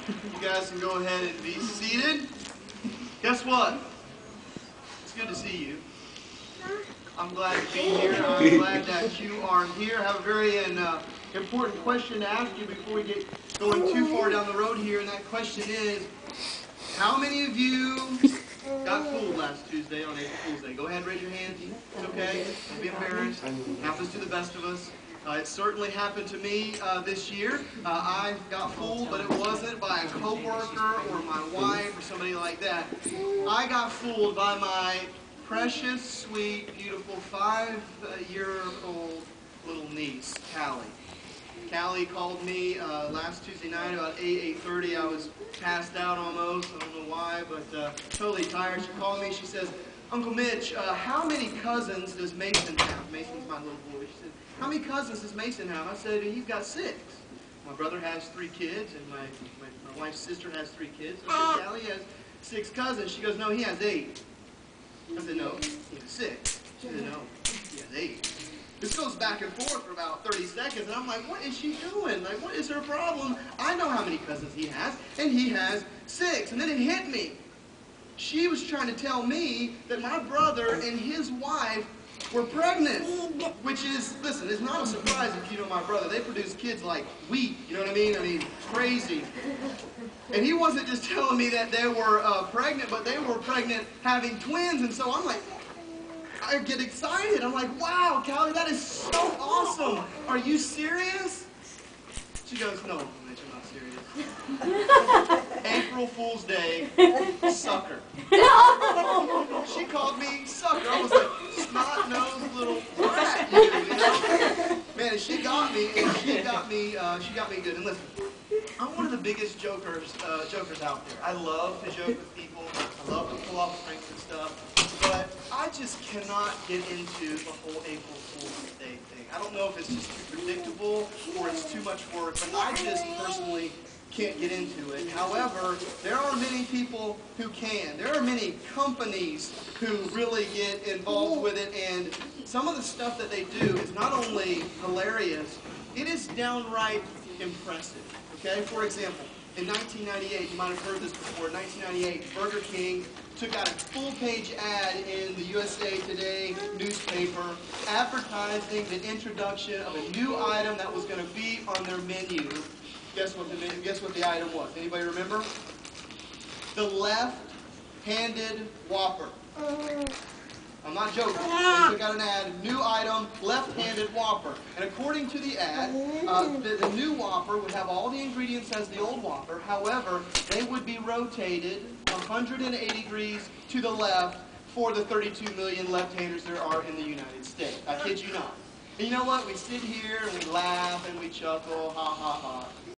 You guys can go ahead and be seated. Guess what? It's good to see you. I'm glad to be here. I'm glad that you are here. I have a very important question to ask you before we get going too far down the road here, and that question is, how many of you got fooled last Tuesday on April Fool's Day? Go ahead and raise your hands. It's okay. Don't be embarrassed. It happens to the best of us. It certainly happened to me this year. I got fooled, but it wasn't by a coworker or my wife or somebody like that. I got fooled by my precious, sweet, beautiful 5-year-old little niece, Callie. Callie called me last Tuesday night about 8:30. I was passed out almost. I don't know why, but totally tired. She called me. She says, "Uncle Mitch, how many cousins does Mason have?" Mason's my little boy. She said, "How many cousins does Mason have?" I said, "He's got 6. My brother has 3 kids, and my wife's sister has 3 kids. So I said, Callie has 6 cousins. She goes, "No, he has 8. I said, "No, he has 6. She said, "No, he has 8. This goes back and forth for about 30 seconds, and I'm like, what is she doing? Like, what is her problem? I know how many cousins he has, and he has 6. And then it hit me. She was trying to tell me that my brother and his wife were pregnant, which is, listen, it's not a surprise if you know my brother. They produce kids like wheat, you know what I mean? I mean, crazy. And he wasn't just telling me that they were pregnant, but they were pregnant having twins, and so I'm like, I get excited. I'm like, wow, Callie, that is so awesome. Are you serious? She goes, "No, Mitch, I'm not serious." April Fool's Day, sucker. She called me sucker. I was like, snot-nosed little brat, you know? Man, and she got me good. And listen, I'm one of the biggest jokers out there. I love to joke with people. I love to pull off pranks and stuff. But I just cannot get into the whole April Fool's Day thing. I don't know if it's just too predictable or it's too much work, but I just personally can't get into it. However, there are many people who can. There are many companies who really get involved with it, and some of the stuff that they do is not only hilarious, it is downright impressive. Okay? For example, in 1998, you might have heard this before, in 1998, Burger King took out a full-page ad in the USA Today newspaper advertising the introduction of a new item that was going to be on their menu. Guess what the item was? Anybody remember? The left-handed Whopper. I'm not joking. They took out an ad, new item, left-handed Whopper. And according to the ad, the new Whopper would have all the ingredients as the old Whopper. However, they would be rotated 180 degrees to the left for the 32 million left-handers there are in the United States. I kid you not. And you know what? We sit here and we laugh and we chuckle, ha ha ha.